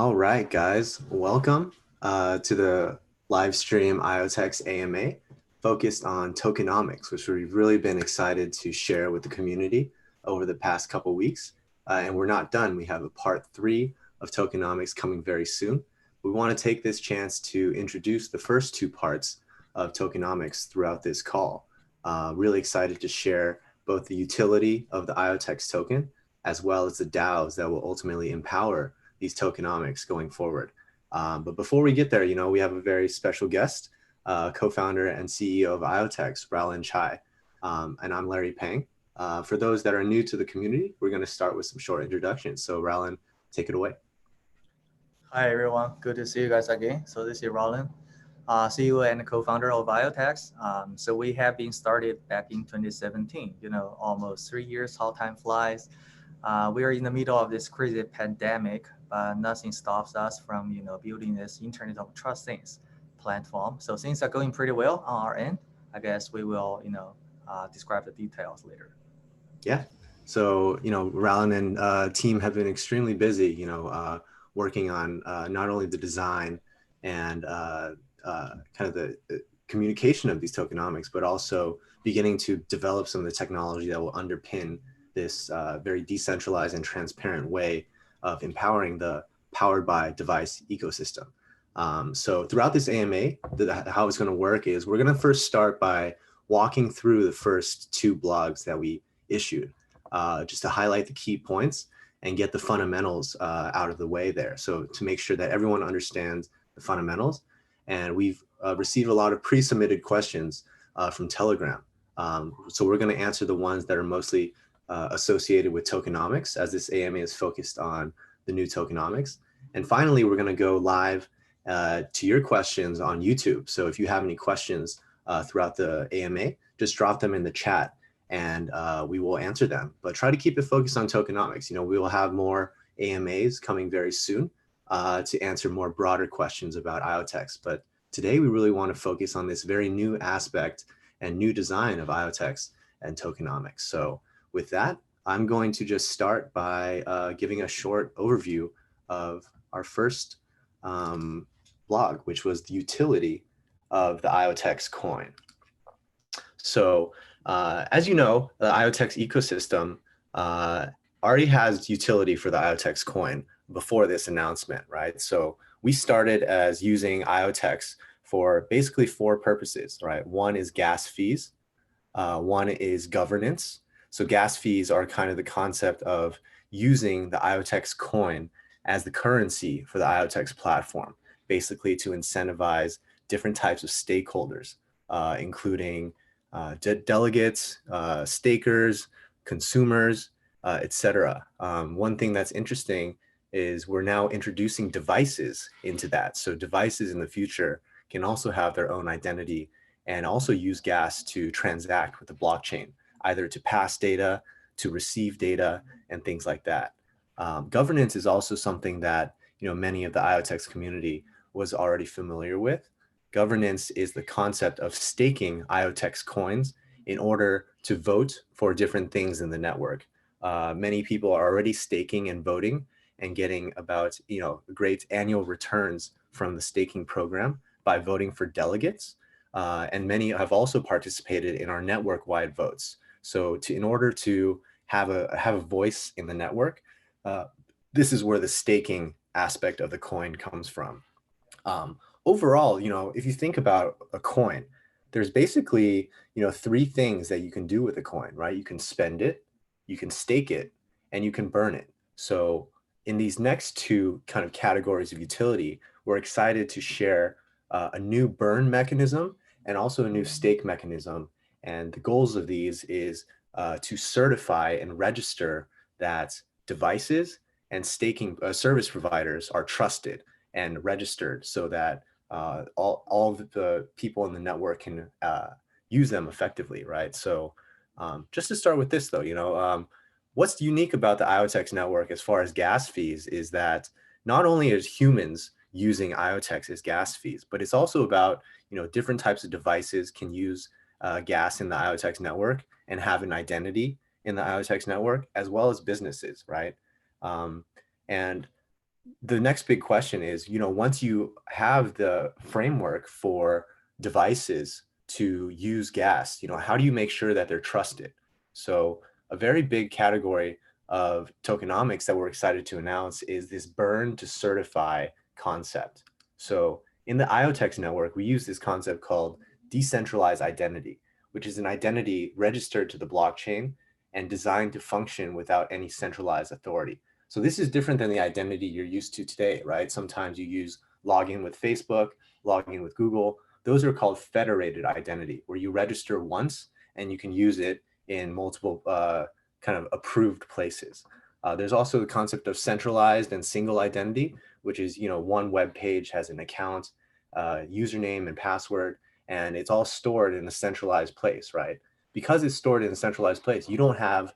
All right, guys, welcome to the Livestream IoTeX AMA focused on tokenomics, which we've really been excited to share with the community over the past couple weeks. And we're not done. We have a part 3 of tokenomics coming very soon. We want to take this chance to introduce the first 2 parts of tokenomics throughout this call. Really excited to share both the utility of the IoTeX token as well as the DAOs that will ultimately empower these tokenomics going forward. But before we get there, we have a very special guest, co-founder and CEO of IoTeX, Raullen Chai, and I'm Larry Pang. For those that are new to the community, we're going to start with some short introductions. So Raullen, take it away. Hi everyone, good to see you guys again. So this is Raullen, CEO and co-founder of IoTeX. So we have been started back in 2017, almost 3 years, how time flies. We are in the middle of this crazy pandemic, but nothing stops us from, building this Internet of Trust things platform. So things are going pretty well on our end. I guess we will, describe the details later. Yeah. So, Raullen and team have been extremely busy, working on not only the design and kind of the communication of these tokenomics, but also beginning to develop some of the technology that will underpin this very decentralized and transparent way of empowering the powered by device ecosystem. So throughout this AMA, how it's going to work is we're going to first start by walking through the first 2 blogs that we issued, just to highlight the key points and get the fundamentals out of the way there. So to make sure that everyone understands the fundamentals. And we've received a lot of pre-submitted questions from Telegram. So we're going to answer the ones that are mostly associated with tokenomics, as this AMA is focused on the new tokenomics. And finally, we're going to go live to your questions on YouTube. So if you have any questions throughout the AMA, just drop them in the chat and we will answer them. But try to keep it focused on tokenomics. We will have more AMAs coming very soon to answer more broader questions about IoTeX. But today we really want to focus on this very new aspect and new design of IoTeX and tokenomics. So with that, I'm going to just start by giving a short overview of our first blog, which was the utility of the IoTeX coin. So as you know, the IoTeX ecosystem already has utility for the IoTeX coin before this announcement, right? So we started as using IoTeX for basically 4 purposes, right? One is gas fees, one is governance. So gas fees are kind of the concept of using the IoTeX coin as the currency for the IoTeX platform, basically to incentivize different types of stakeholders, including delegates, stakers, consumers, etc. One thing that's interesting is we're now introducing devices into that. So devices in the future can also have their own identity and also use gas to transact with the blockchain, either to pass data, to receive data, and things like that. Governance is also something that many of the IoTeX community was already familiar with. Governance is the concept of staking IoTeX coins in order to vote for different things in the network. Many people are already staking and voting and getting about great annual returns from the staking program by voting for delegates. And many have also participated in our network-wide votes. So in order to have a voice in the network, this is where the staking aspect of the coin comes from. Overall, if you think about a coin, there's basically 3 things that you can do with a coin, right? You can spend it, you can stake it, and you can burn it. So in these next 2 kind of categories of utility, we're excited to share a new burn mechanism and also a new stake mechanism. And the goals of these is to certify and register that devices and staking service providers are trusted and registered so that all of the people in the network can use them effectively, right? So just to start with this though, what's unique about the IoTeX network as far as gas fees is that not only is humans using IoTeX as gas fees, but it's also about, different types of devices can use gas in the IoTeX network and have an identity in the IoTeX network, as well as businesses, right? And the next big question is, once you have the framework for devices to use gas, how do you make sure that they're trusted? So a very big category of tokenomics that we're excited to announce is this burn to certify concept. So in the IoTeX network, we use this concept called decentralized identity, which is an identity registered to the blockchain and designed to function without any centralized authority. So this is different than the identity you're used to today, right? Sometimes you use login with Facebook, login with Google. Those are called federated identity, where you register once and you can use it in multiple kind of approved places. There's also the concept of centralized and single identity, which is, one web page has an account, username and password, and it's all stored in a centralized place, right? Because it's stored in a centralized place, you don't have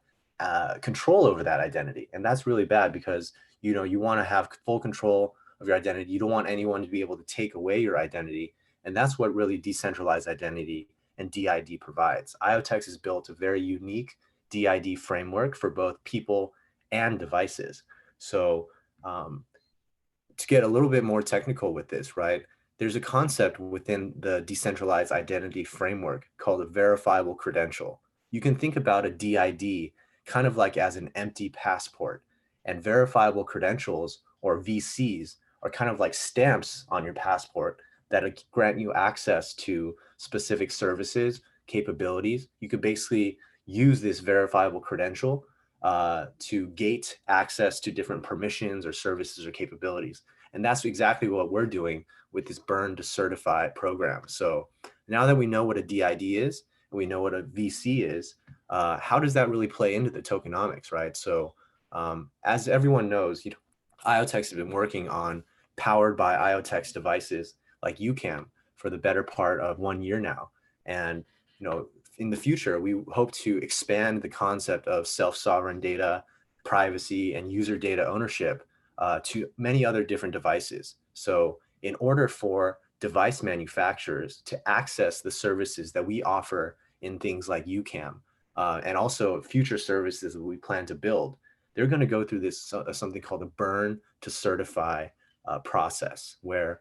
control over that identity. And that's really bad because, you want to have full control of your identity. You don't want anyone to be able to take away your identity. And that's what really decentralized identity and DID provides. IoTeX has built a very unique DID framework for both people and devices. So to get a little bit more technical with this, right? There's a concept within the decentralized identity framework called a verifiable credential. You can think about a DID kind of like as an empty passport, and verifiable credentials, or VCs, are kind of like stamps on your passport that grant you access to specific services, capabilities. You could basically use this verifiable credential to gate access to different permissions or services or capabilities. And that's exactly what we're doing with this Burn-to-certify program. So now that we know what a DID is, and we know what a VC is, how does that really play into the tokenomics, right? So as everyone knows, IoTeX has been working on powered by IoTeX devices like uCam for the better part of 1 year now. And in the future, we hope to expand the concept of self-sovereign data, privacy, and user data ownership to many other different devices. So in order for device manufacturers to access the services that we offer in things like uCam, and also future services that we plan to build, they're going to go through this something called a burn to certify process, where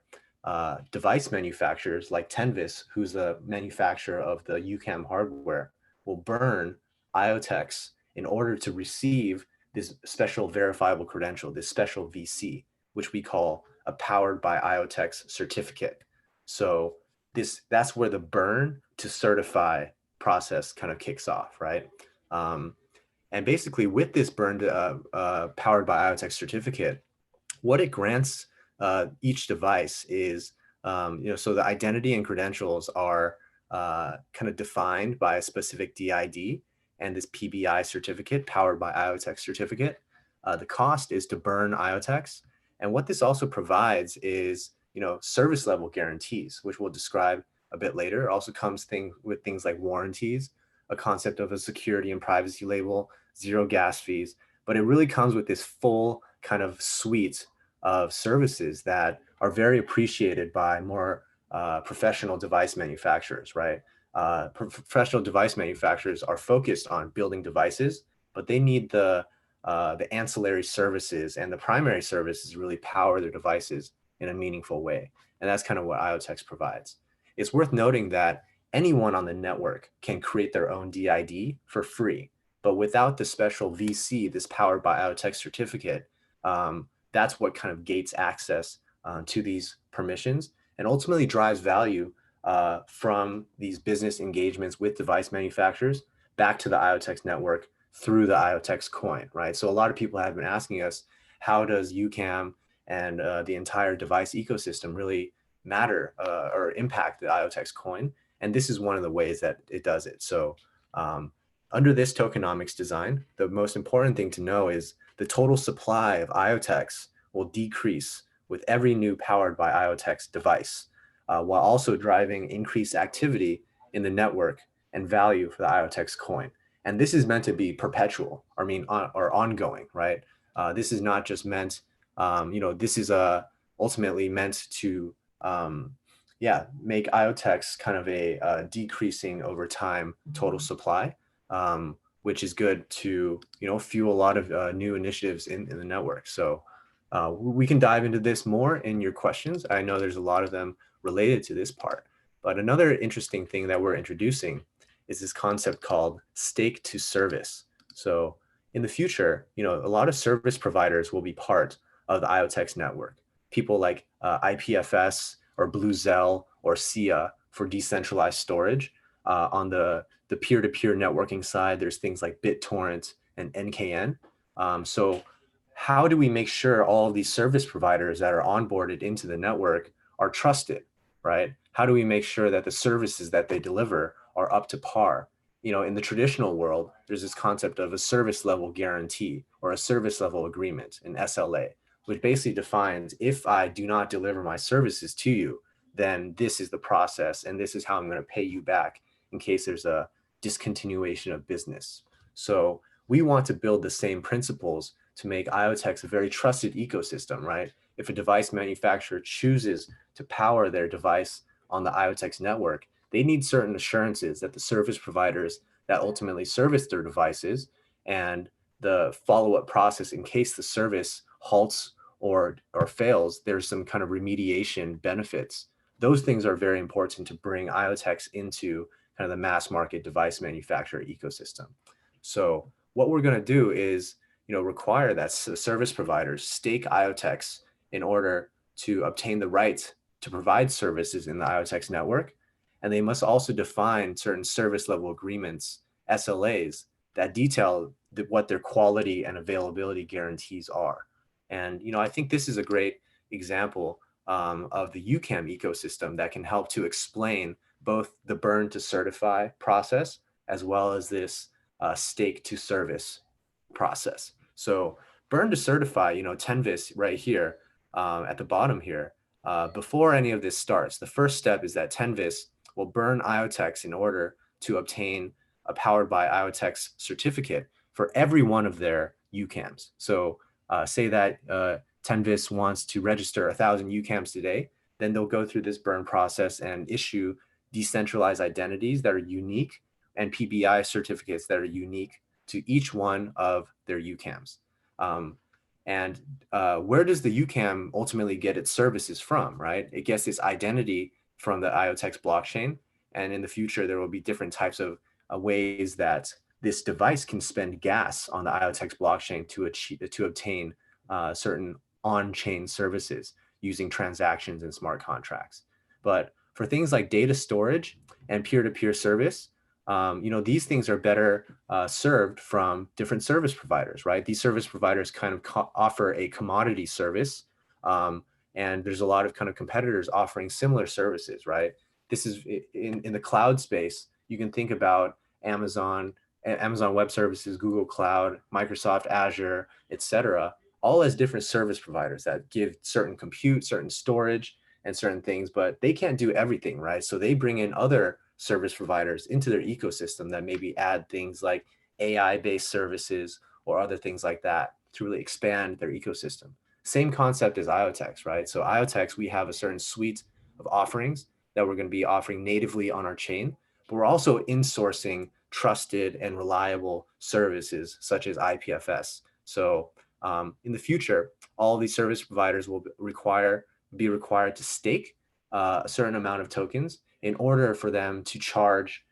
device manufacturers like Tenvis, who's the manufacturer of the uCam hardware, will burn IoTeX in order to receive this special verifiable credential, this special VC, which we call a powered by IoTeX certificate. So that's where the burn to certify process kind of kicks off, right? And basically, with this burn to, powered by IoTeX certificate, what it grants each device is, so the identity and credentials are kind of defined by a specific DID and this PBI certificate powered by IoTeX certificate. The cost is to burn IoTeX. And what this also provides is, service level guarantees, which we'll describe a bit later. It also comes with things like warranties, a concept of a security and privacy label, zero gas fees, but it really comes with this full kind of suite of services that are very appreciated by more professional device manufacturers, right? Professional device manufacturers are focused on building devices, but they need the ancillary services and the primary services really power their devices in a meaningful way. And that's kind of what IoTeX provides. It's worth noting that anyone on the network can create their own DID for free, but without the special VC, this powered by IoTeX certificate, that's what kind of gates access to these permissions and ultimately drives value from these business engagements with device manufacturers back to the IoTeX network through the IoTeX coin, right? So a lot of people have been asking us, how does uCam and the entire device ecosystem really matter or impact the IoTeX coin? And this is one of the ways that it does it. So under this tokenomics design, the most important thing to know is the total supply of IoTeX will decrease with every new powered by IoTeX device, while also driving increased activity in the network and value for the IoTeX coin. And this is meant to be perpetual, or ongoing, right? This is not just meant, this is ultimately meant to, make IoTeX kind of a decreasing over time total supply, which is good to, fuel a lot of new initiatives in the network. So We can dive into this more in your questions. I know there's a lot of them related to this part. But another interesting thing that we're introducing is this concept called stake to service. So in the future, a lot of service providers will be part of the IoTeX network. People like IPFS or BlueZell or SIA for decentralized storage. On the peer-to-peer networking side, there's things like BitTorrent and NKN. So how do we make sure all of these service providers that are onboarded into the network are trusted, right? How do we make sure that the services that they deliver are up to par? In the traditional world, there's this concept of a service level guarantee or a service level agreement, an SLA, which basically defines if I do not deliver my services to you, then this is the process and this is how I'm going to pay you back in case there's a discontinuation of business. So we want to build the same principles to make IoTeX a very trusted ecosystem, right? If a device manufacturer chooses to power their device on the IoTeX network, they need certain assurances that the service providers that ultimately service their devices and the follow-up process in case the service halts or fails, there's some kind of remediation benefits. Those things are very important to bring IoTeX into kind of the mass market device manufacturer ecosystem. So what we're going to do is require that service providers stake IoTeX in order to obtain the right to provide services in the IoTeX network. And they must also define certain service level agreements, SLAs, that detail what their quality and availability guarantees are. And I think this is a great example of the uCam ecosystem that can help to explain both the burn-to-certify process as well as this stake to service process. So burn-to-certify, Tenvis right here at the bottom here, before any of this starts, the first step is that Tenvis will burn IoTeX in order to obtain a powered by IoTeX certificate for every one of their uCams. So say that Tenvis wants to register 1,000 uCams today, then they'll go through this burn process and issue decentralized identities that are unique and PBI certificates that are unique to each one of their uCams. And where does the uCam ultimately get its services from, right? It gets its identity from the IoTeX blockchain. And in the future, there will be different types of ways that this device can spend gas on the IoTeX blockchain to obtain certain on-chain services using transactions and smart contracts. But for things like data storage and peer-to-peer service, these things are better served from different service providers, right? These service providers kind of offer a commodity service, and there's a lot of kind of competitors offering similar services, right? This is in the cloud space. You can think about Amazon Web Services, Google Cloud, Microsoft Azure, etc., all as different service providers that give certain compute, certain storage, and certain things, but they can't do everything, right? So they bring in other service providers into their ecosystem that maybe add things like AI-based services or other things like that to really expand their ecosystem. Same concept as IoTeX, right? So IoTeX, we have a certain suite of offerings that we're going to be offering natively on our chain, but we're also insourcing trusted and reliable services such as IPFS. So in the future, all of these service providers will be required to stake a certain amount of tokens in order for them to charge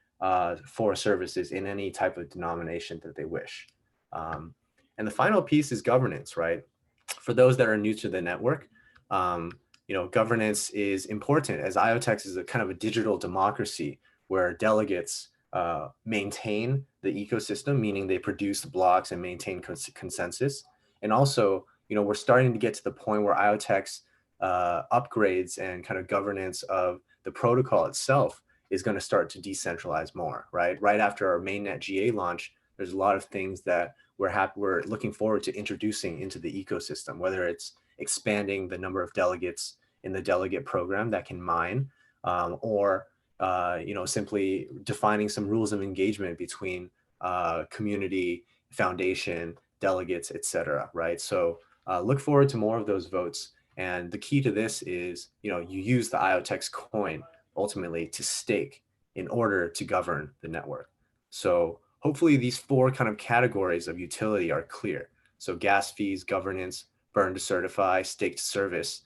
for services in any type of denomination that they wish. And the final piece is governance, right? For those that are new to the network, governance is important as IoTeX is a kind of a digital democracy where delegates maintain the ecosystem, meaning they produce the blocks and maintain consensus. And also, we're starting to get to the point where IoTeX upgrades and kind of governance of the protocol itself is going to start to decentralize more, right? Right after our mainnet GA launch, there's a lot of things that we're looking forward to introducing into the ecosystem, whether it's expanding the number of delegates in the delegate program that can mine, or simply defining some rules of engagement between community, foundation, delegates, etc. Right? So look forward to more of those votes. And the key to this is, you use the IoTeX coin ultimately to stake in order to govern the network. So hopefully these four kind of categories of utility are clear. So gas fees, governance, burn to certify, stake to service.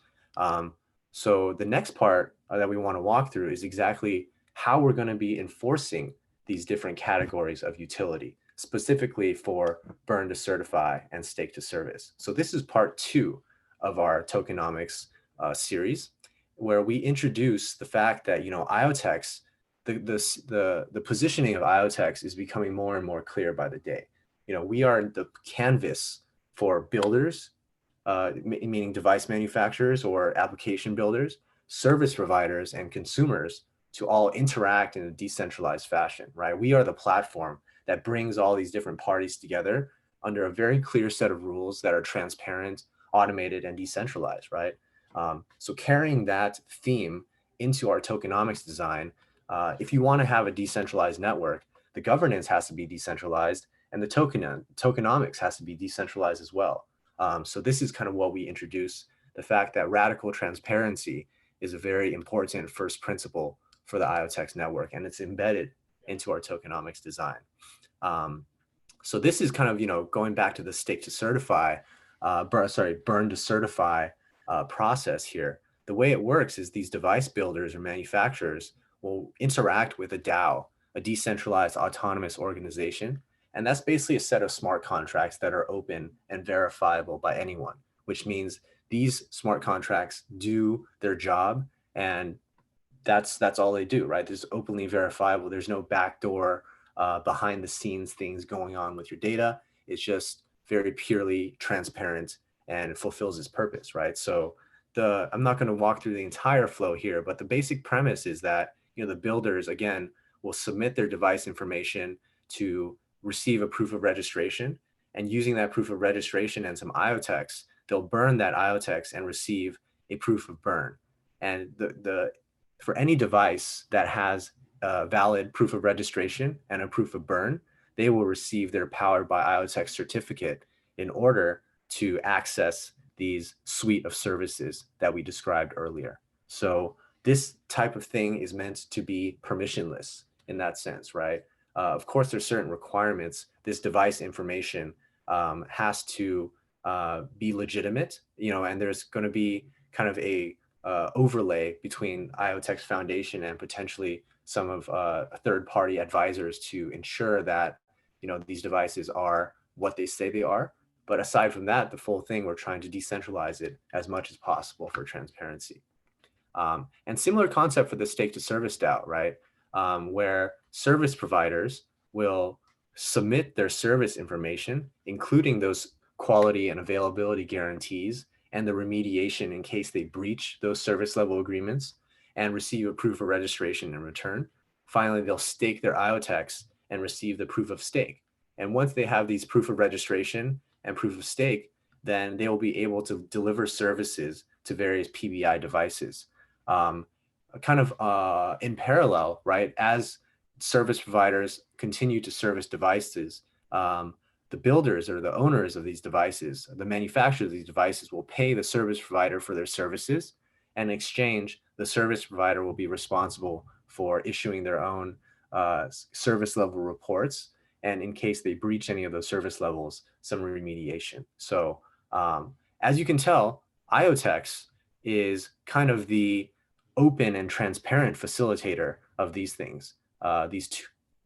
So the next part that we want to walk through is exactly how we're going to be enforcing these different categories of utility, specifically for burn to certify and stake to service. So this is part 2 of our tokenomics series, where we introduce the fact that, IoTeX, the positioning of IoTeX is becoming more and more clear by the day. We are the canvas for builders, meaning device manufacturers or application builders, service providers, and consumers to all interact in a decentralized fashion, right? We are the platform that brings all these different parties together under a very clear set of rules that are transparent, automated, and decentralized, right? So carrying that theme into our tokenomics design, if you want to have a decentralized network, the governance has to be decentralized, and the tokenomics has to be decentralized as well. So this is kind of what we introduce, the fact that radical transparency is a very important first principle for the IoTeX network, and it's embedded into our tokenomics design. So this is kind of, going back to the stake to certify, burn to certify process here. The way it works is these device builders or manufacturers will interact with a DAO, a decentralized autonomous organization. And that's basically a set of smart contracts that are open and verifiable by anyone, which means these smart contracts do their job, and that's all they do, right? There's openly verifiable. There's no backdoor behind the scenes things going on with your data. It's just very purely transparent, and it fulfills its purpose, right? So I'm not going to walk through the entire flow here, but the basic premise is that, the builders, again, will submit their device information to receive a proof of registration, and using that proof of registration and some IoTeX, they'll burn that IoTeX and receive a proof of burn. And for any device that has a valid proof of registration and a proof of burn, they will receive their powered by IoTeX certificate in order to access these suite of services that we described earlier. So this type of thing is meant to be permissionless in that sense, right? Of course, there's certain requirements. This device information has to be legitimate, and there's going to be kind of a overlay between IoTeX Foundation and potentially some of third-party advisors to ensure that, these devices are what they say they are. But aside from that, the full thing, we're trying to decentralize it as much as possible for transparency. And similar concept for the stake to service DAO, right? Where service providers will submit their service information, including those quality and availability guarantees and the remediation in case they breach those service level agreements, and receive a proof of registration in return. Finally, they'll stake their IoTeX and receive the proof of stake. And once they have these proof of registration and proof of stake, then they will be able to deliver services to various PBI devices. Kind of in parallel, right? As service providers continue to service devices, the builders or the owners of these devices, the manufacturers of these devices, will pay the service provider for their services. And in exchange, the service provider will be responsible for issuing their own service level reports. And in case they breach any of those service levels, some remediation. So as you can tell, IoTeX is kind of the open and transparent facilitator of these things, these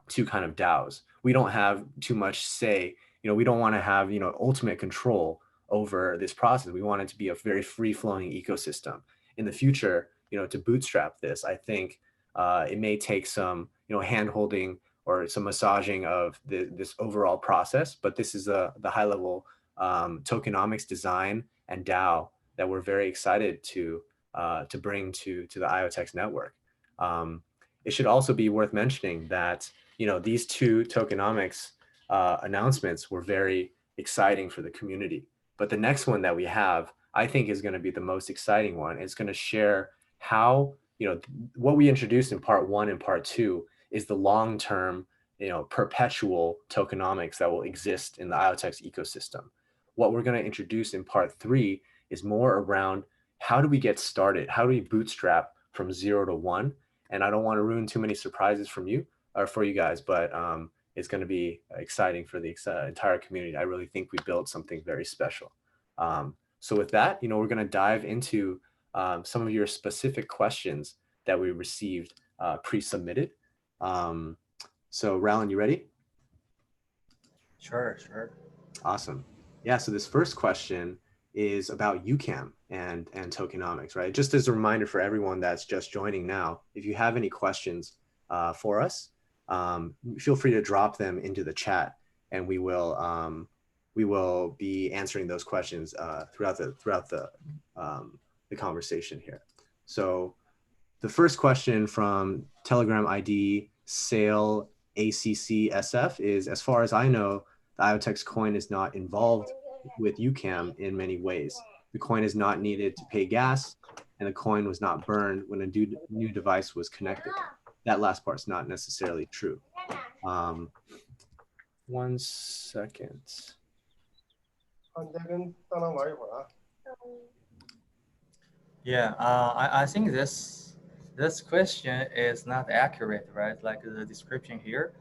two kind of DAOs. We don't have too much say. We don't want to have, ultimate control over this process. We want it to be a very free-flowing ecosystem. In the future, to bootstrap this, I think it may take some, hand-holding or some massaging of this overall process. But this is the high-level tokenomics design and DAO that we're very excited to bring to the IoTeX network. It should also be worth mentioning that, these two tokenomics announcements were very exciting for the community. But the next one that we have, I think, is going to be the most exciting one. It's going to share how, what we introduced in part 1 and part 2 is the long-term, perpetual tokenomics that will exist in the IoTeX ecosystem. What we're going to introduce in part 3 is more around how do we get started? How do we bootstrap from 0 to 1? And I don't want to ruin too many surprises from you or for you guys, but it's going to be exciting for the entire community. I really think we built something very special. So with that, we're going to dive into some of your specific questions that we received pre-submitted. So Raullen, you ready? Sure. Awesome. Yeah, so this first question is about uCam and tokenomics, right? Just as a reminder for everyone that's just joining now, if you have any questions for us, feel free to drop them into the chat, and we will be answering those questions throughout the conversation here. So the first question from Telegram ID Sale ACCSF is, as far as I know, the IoTeX coin is not involved with uCam in many ways. The coin is not needed to pay gas, and the coin was not burned when a new device was connected. That last part's not necessarily true. 1 second. Yeah, I think this question is not accurate, right? Like the description here.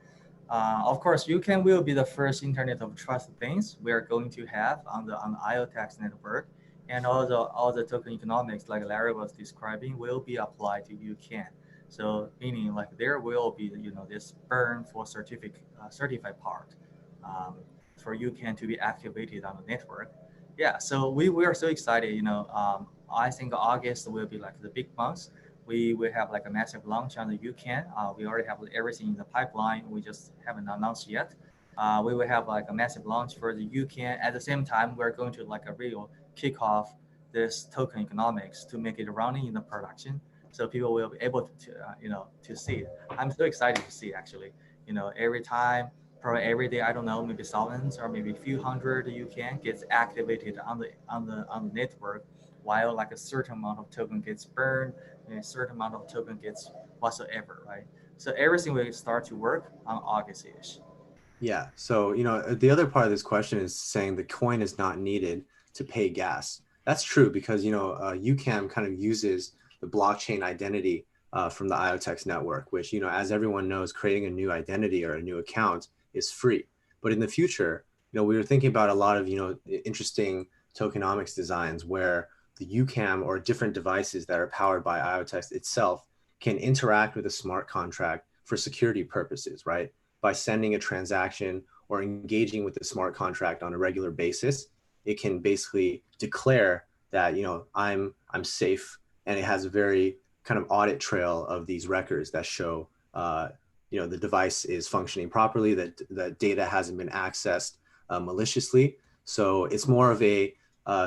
Of course, uCam will be the first Internet of Trust things we are going to have on the IoTeX network, and all the token economics, like Larry was describing, will be applied to uCam. So meaning like there will be this burn for certified part for uCam to be activated on the network. Yeah, so we are so excited. I think August will be like the big month. We will have like a massive launch on the uCam. We already have everything in the pipeline. We just haven't announced yet. We will have like a massive launch for the uCam. At the same time, we're going to like a real kick off this token economics to make it running in the production, so people will be able to see it. I'm so excited to see actually. Every time, probably every day, I don't know, maybe thousands or maybe a few hundred uCam gets activated on the network, while like a certain amount of token gets burned, and a certain amount of token gets whatsoever, right? So everything will start to work on August-ish. Yeah. So, the other part of this question is saying the coin is not needed to pay gas. That's true because, uCam kind of uses the blockchain identity from the IoTeX network, which, as everyone knows, creating a new identity or a new account is free. But in the future, we were thinking about a lot of, interesting tokenomics designs where the uCam or different devices that are powered by IoTeX itself can interact with a smart contract for security purposes, right? By sending a transaction or engaging with the smart contract on a regular basis, it can basically declare that I'm safe, and it has a very kind of audit trail of these records that show the device is functioning properly, that data hasn't been accessed maliciously. So it's more of a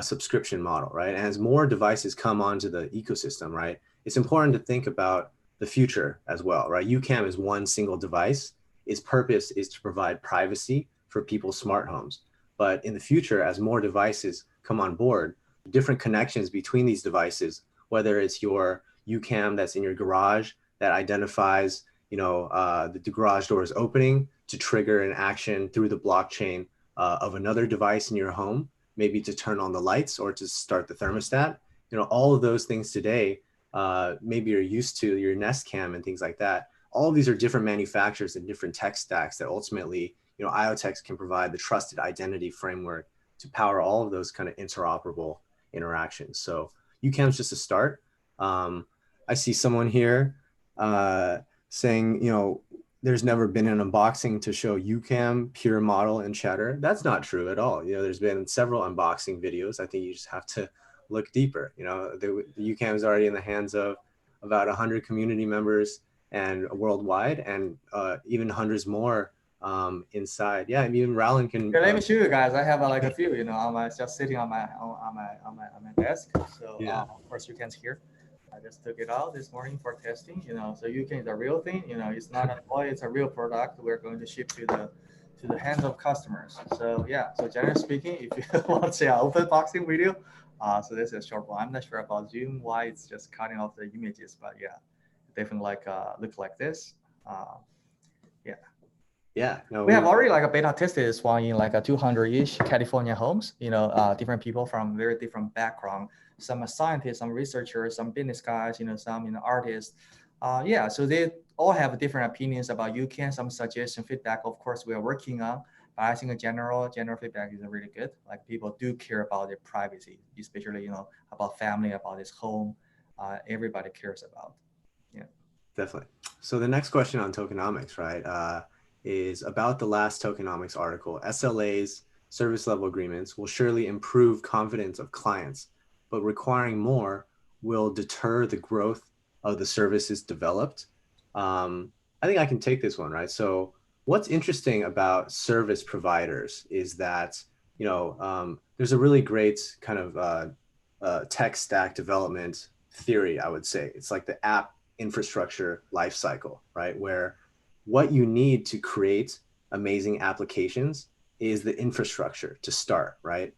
subscription model, right? And as more devices come onto the ecosystem, right, it's important to think about the future as well, right? uCam is one single device. Its purpose is to provide privacy for people's smart homes. But in the future, as more devices come on board, different connections between these devices, whether it's your uCam that's in your garage that identifies, the garage door is opening to trigger an action through the blockchain of another device in your home, maybe to turn on the lights or to start the thermostat. All of those things today, maybe you're used to your Nest Cam and things like that. All of these are different manufacturers and different tech stacks that ultimately, IoTeX can provide the trusted identity framework to power all of those kind of interoperable interactions. So uCam's just a start. I see someone here saying, there's never been an unboxing to show uCam, pure model, and chatter. That's not true at all. There's been several unboxing videos. I think you just have to look deeper. The uCam is already in the hands of about 100 community members and worldwide, and even hundreds more inside. Yeah, I mean, Raullen can. Yeah, let me show you guys. I have like a few, on my just sitting on my desk. So Yeah. of course you can hear. I just took it out this morning for testing. So uCam is a real thing. It's not a toy; it's a real product. We're going to ship to the hands of customers. So yeah. So generally speaking, if you want to see an open boxing video, so this is a short one. I'm not sure about Zoom why it's just cutting off the images, but yeah, definitely like look like this. Yeah. Yeah. No, We have already like a beta tested this one in like a 200-ish California homes. Different people from very different background. Some are scientists, some researchers, some business guys. Some artists. Yeah, so they all have different opinions about uCam. Some suggestion, feedback. Of course, we are working on But I think in general feedback is really good. Like people do care about their privacy, especially about family, about his home. Everybody cares about. Yeah. Definitely. So the next question on tokenomics, right, is about the last tokenomics article. SLAs, service level agreements, will surely improve confidence of clients, but requiring more will deter the growth of the services developed. I think I can take this one, right? So what's interesting about service providers is that, there's a really great kind of tech stack development theory, I would say. It's like the app infrastructure lifecycle, right? Where what you need to create amazing applications is the infrastructure to start, right?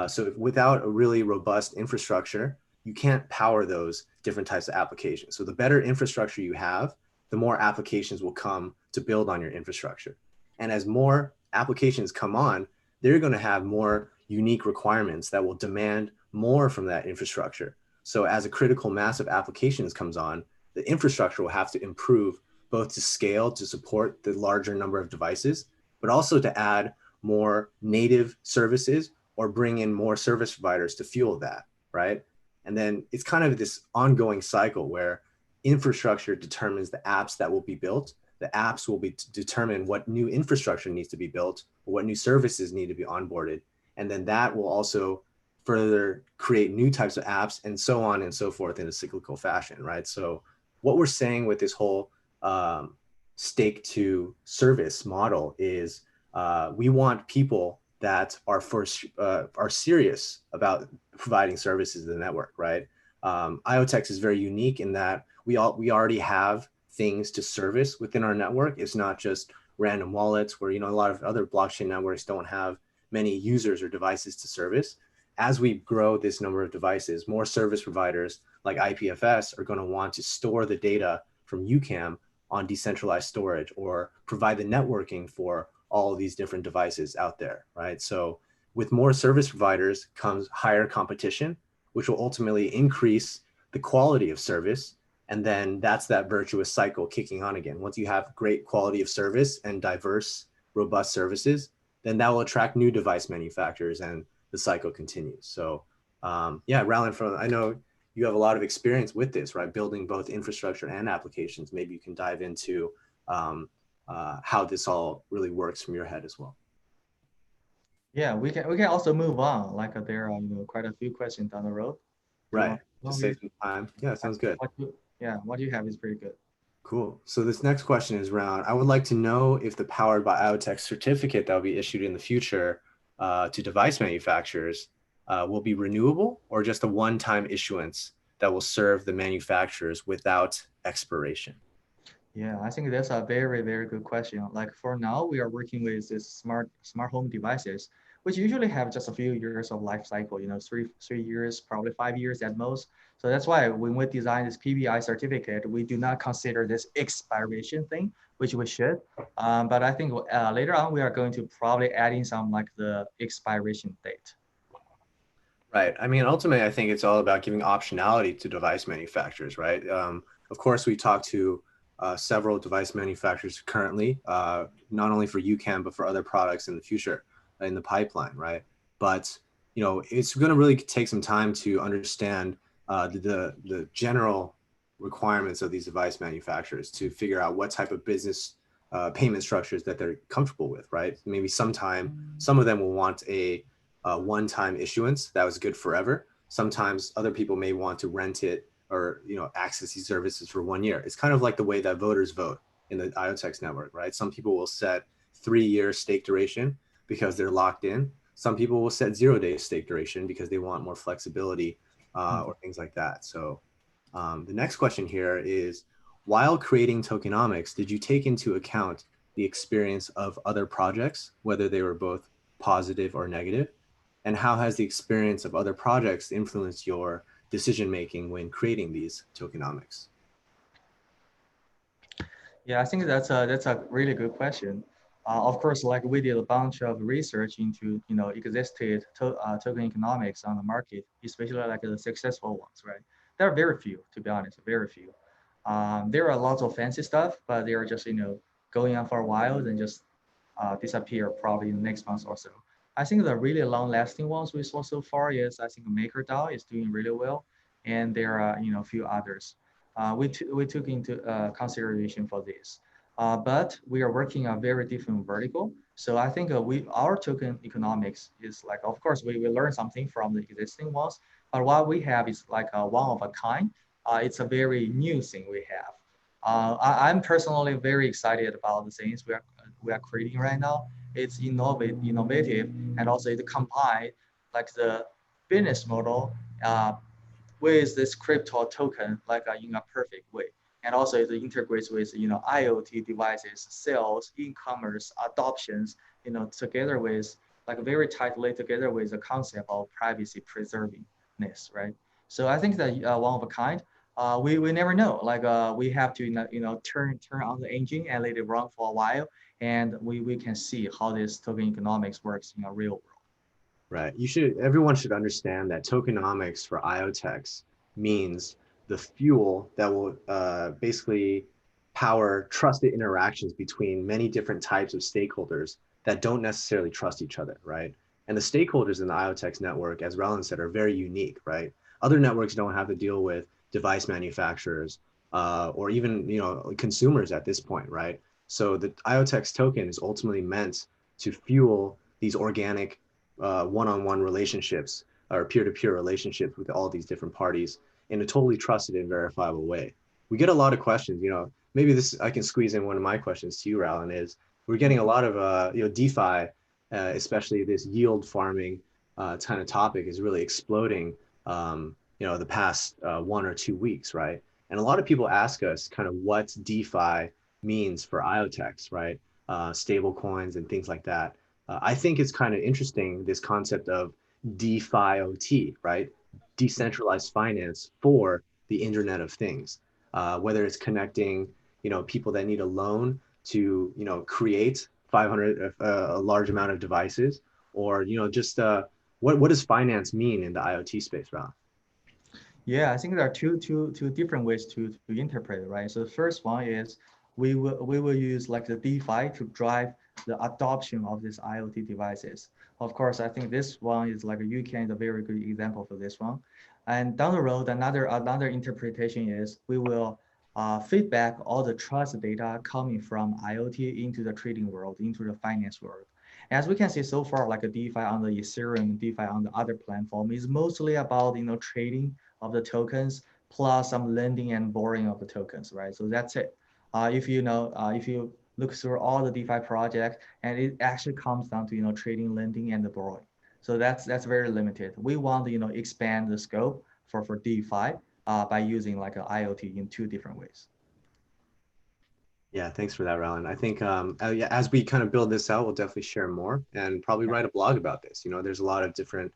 So without a really robust infrastructure, you can't power those different types of applications. So the better infrastructure you have, the more applications will come to build on your infrastructure. And as more applications come on, they're going to have more unique requirements that will demand more from that infrastructure. So as a critical mass of applications comes on, the infrastructure will have to improve both to scale to support the larger number of devices, but also to add more native services or bring in more service providers to fuel that, right? And then it's kind of this ongoing cycle where infrastructure determines the apps that will be built. The apps will be determine what new infrastructure needs to be built, or what new services need to be onboarded. And then that will also further create new types of apps and so on and so forth in a cyclical fashion, right? So what we're saying with this whole stake to service model is we want people that are serious about providing services to the network, right? IoTeX is very unique in that we already have things to service within our network. It's not just random wallets where, a lot of other blockchain networks don't have many users or devices to service. As we grow this number of devices, more service providers like IPFS are going to want to store the data from uCam on decentralized storage or provide the networking for all of these different devices out there, right? So with more service providers comes higher competition, which will ultimately increase the quality of service. And then that's that virtuous cycle kicking on again. Once you have great quality of service and diverse, robust services, then that will attract new device manufacturers and the cycle continues. So yeah, Raullen, I know you have a lot of experience with this, right? Building both infrastructure and applications. Maybe you can dive into how this all really works from your head as well. Yeah, we can also move on. Like there are quite a few questions down the road. Do you Right. want? Just save some time. Yeah, sounds good. What you have is pretty good. Cool. So this next question is around, I would like to know if the powered by IoTeX certificate that will be issued in the future to device manufacturers will be renewable or just a one-time issuance that will serve the manufacturers without expiration? Yeah, I think that's a very, very good question. Like for now, we are working with this smart home devices, which usually have just a few years of life cycle, three years, probably 5 years at most. So that's why when we design this PBI certificate, we do not consider this expiration thing, which we should. But I think later on, we are going to probably add in some like the expiration date. Right. I mean, ultimately, I think it's all about giving optionality to device manufacturers, right? Of course, we talk to several device manufacturers currently, not only for uCam, but for other products in the future in the pipeline, right? But, it's going to really take some time to understand the general requirements of these device manufacturers to figure out what type of business payment structures that they're comfortable with, right? Maybe some of them will want a one-time issuance that was good forever. Sometimes other people may want to rent it or access these services for 1 year. It's kind of like the way that voters vote in the IoTeX network, right? Some people will set 3-year stake duration because they're locked in. Some people will set 0-day stake duration because they want more flexibility or things like that. So the next question here is, while creating tokenomics, did you take into account the experience of other projects, whether they were both positive or negative? And how has the experience of other projects influenced your decision making when creating these tokenomics? Yeah, I think that's a really good question. Of course, like we did a bunch of research into existed token economics on the market, especially like the successful ones, right? There are very few, to be honest, very few. There are lots of fancy stuff, but they are just going on for a while, then just disappear probably in the next month or so. I think the really long-lasting ones we saw so far is I think MakerDAO is doing really well, and there are a few others. We took into consideration for this, but we are working a very different vertical. So I think our token economics is like, of course we learn something from the existing ones, but what we have is like a one of a kind. It's a very new thing we have. I'm personally very excited about the things we are creating right now. It's innovative, and also it combines like the business model with this crypto token like in a perfect way. And also it integrates with IoT devices, sales, e-commerce, adoptions, together with like very tightly together with the concept of privacy preservingness, right? So I think that one of a kind. We never know. Like we have to turn on the engine and let it run for a while, and we can see how this token economics works in a real world. Right. Everyone should understand that tokenomics for IoTeX means the fuel that will basically power trusted interactions between many different types of stakeholders that don't necessarily trust each other, right? And the stakeholders in the IoTeX network, as Raullen said, are very unique, right? Other networks don't have to deal with device manufacturers or even consumers at this point, right? So the IoTeX token is ultimately meant to fuel these organic one-on-one relationships or peer-to-peer relationships with all these different parties in a totally trusted and verifiable way. We get a lot of questions, maybe this, I can squeeze in one of my questions to you, Raullen, is we're getting a lot of, DeFi, especially this yield farming kind of topic is really exploding, the past 1 or 2 weeks, right? And a lot of people ask us kind of what DeFi means for IoTeX, right? Stable coins and things like that. I think it's kind of interesting, this concept of DeFi-OT, right? Decentralized finance for the Internet of Things, whether it's connecting, people that need a loan to, create 500, a large amount of devices, or, just what does finance mean in the IoT space, Rob? Yeah, I think there are two different ways to interpret it, right? So the first one is we will use like the DeFi to drive the adoption of these IoT devices. Of course, I think this one is like a uCam is a very good example for this one. And down the road, another interpretation is we will feedback all the trust data coming from IoT into the trading world, into the finance world. As we can see so far, like a DeFi on the Ethereum, DeFi on the other platform is mostly about trading of the tokens plus some lending and borrowing of the tokens, right? So that's it. If you look through all the DeFi projects, and it actually comes down to trading, lending, and the borrowing. So that's very limited. We want to expand the scope for DeFi by using like an IoT in two different ways. Yeah, thanks for that, Raullen. I think yeah, as we kind of build this out, we'll definitely share more and probably write a blog about this. There's a lot of different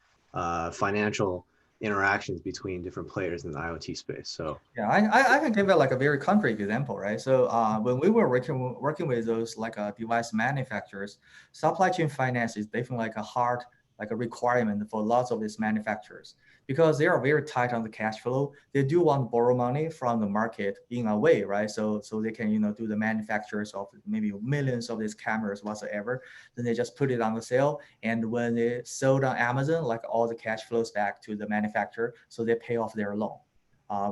financial interactions between different players in the IoT space. So Yeah, I can give it like a very concrete example, right? So when we were working with those like device manufacturers, supply chain finance is definitely like a hard like a requirement for lots of these manufacturers because they are very tight on the cash flow. They do want to borrow money from the market in a way, right? So they can do the manufacturers of maybe millions of these cameras whatsoever. Then they just put it on the sale, and when they sold on Amazon, like all the cash flows back to the manufacturer, so they pay off their loan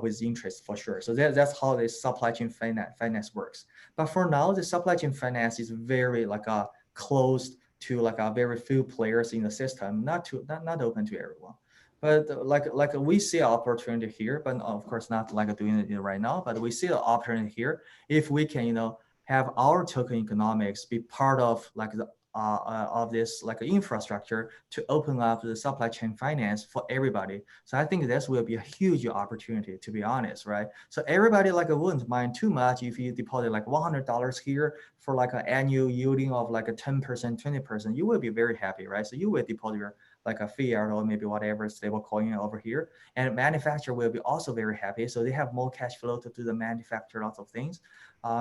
with interest for sure. So that's how the supply chain finance works. But for now, the supply chain finance is very like closed to like a very few players in the system, not open to everyone. But like we see an opportunity here, but of course not like doing it right now. But we see the opportunity here if we can have our token economics be part of like the of this like infrastructure to open up the supply chain finance for everybody. So I think this will be a huge opportunity, to be honest, right? So everybody like wouldn't mind too much if you deposit like $100 here for like an annual yielding of like a 10%, 20%. You will be very happy, right? So you will deposit your like a fiat or maybe whatever stable coin over here, and manufacturer will be also very happy. So they have more cash flow to do the manufacture lots of things.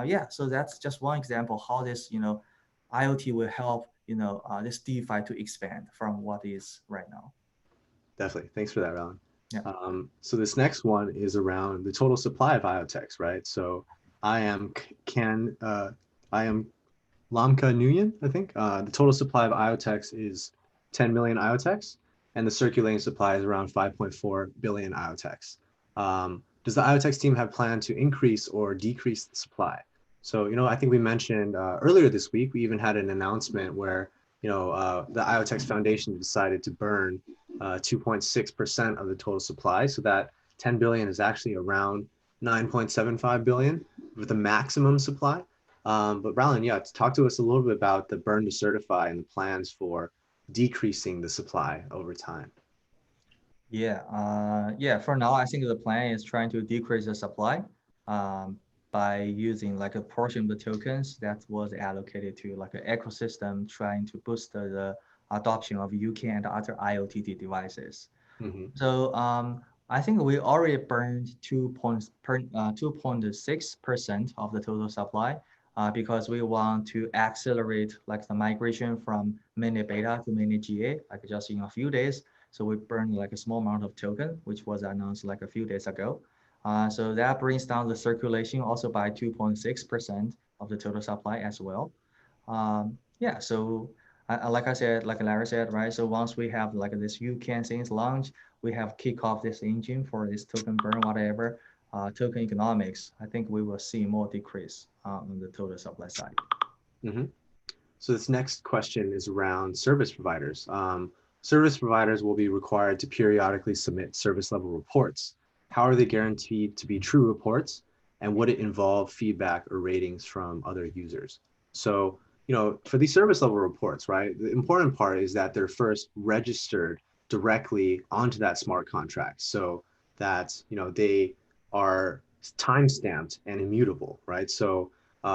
Yeah, so that's just one example how this IoT will help this DeFi to expand from what is right now. definitely, thanks for that, Raullen. Yeah. So this next one is around the total supply of IoTeX, right? So I am can I am Lamka Nguyen, I think. The total supply of IoTeX is 10 million IoTeX, and the circulating supply is around 5.4 billion IoTeX. Does the IoTeX team have plan to increase or decrease the supply? So, I think we mentioned earlier this week, we even had an announcement where, the IoTeX Foundation decided to burn 2.6% of the total supply. So that 10 billion is actually around 9.75 billion with the maximum supply. But Raullen, yeah, talk to us a little bit about the Burn-to-certify and the plans for decreasing the supply over time. Yeah. For now, I think the plan is trying to decrease the supply by using like a portion of the tokens that was allocated to like an ecosystem, trying to boost the adoption of uCam and other IoT devices. Mm-hmm. So I think we already burned 2.6% of the total supply because we want to accelerate like the migration from mini beta to mini GA, like just in a few days. So we burned like a small amount of token, which was announced like a few days ago. So that brings down the circulation also by 2.6% of the total supply as well. Yeah, so like I said, like Larry said, right? So once we have like this uCam things launch, we have kick off this engine for this token burn, whatever, token economics. I think we will see more decrease on the total supply side. Mm-hmm. So this next question is around service providers. Service providers will be required to periodically submit service level reports. How are they guaranteed to be true reports? And would it involve feedback or ratings from other users? So, for these service level reports, right, the important part is that they're first registered directly onto that smart contract so that, they are time stamped and immutable, right? So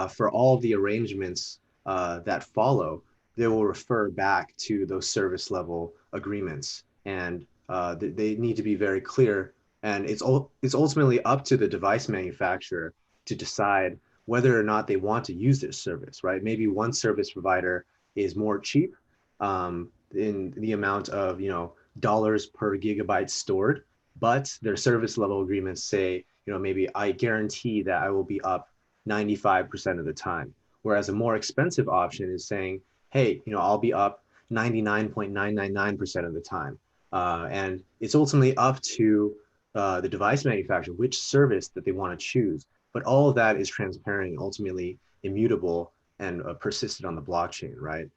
for all of the arrangements that follow, they will refer back to those service level agreements, and they need to be very clear. And it's ultimately up to the device manufacturer to decide whether or not they want to use this service, right? Maybe one service provider is more cheap in the amount of dollars per gigabyte stored, but their service level agreements say, maybe I guarantee that I will be up 95% of the time. Whereas a more expensive option is saying, hey, I'll be up 99.999% of the time. And it's ultimately up to the device manufacturer which service that they want to choose. But all of that is transparent and ultimately immutable and persisted on the blockchain, right?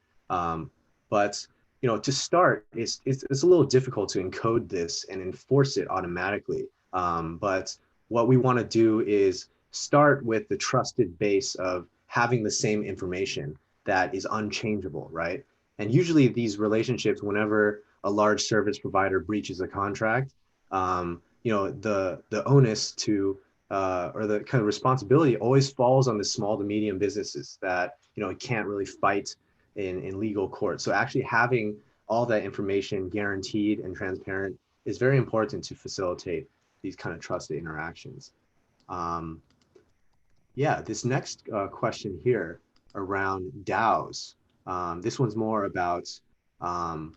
But to start, it's a little difficult to encode this and enforce it automatically. But what we want to do is start with the trusted base of having the same information that is unchangeable, right? And usually these relationships, whenever a large service provider breaches a contract, the onus to or the kind of responsibility always falls on the small to medium businesses that can't really fight in legal court. So actually having all that information guaranteed and transparent is very important to facilitate these kind of trusted interactions. Yeah, this next question here around DAOs. This one's more about some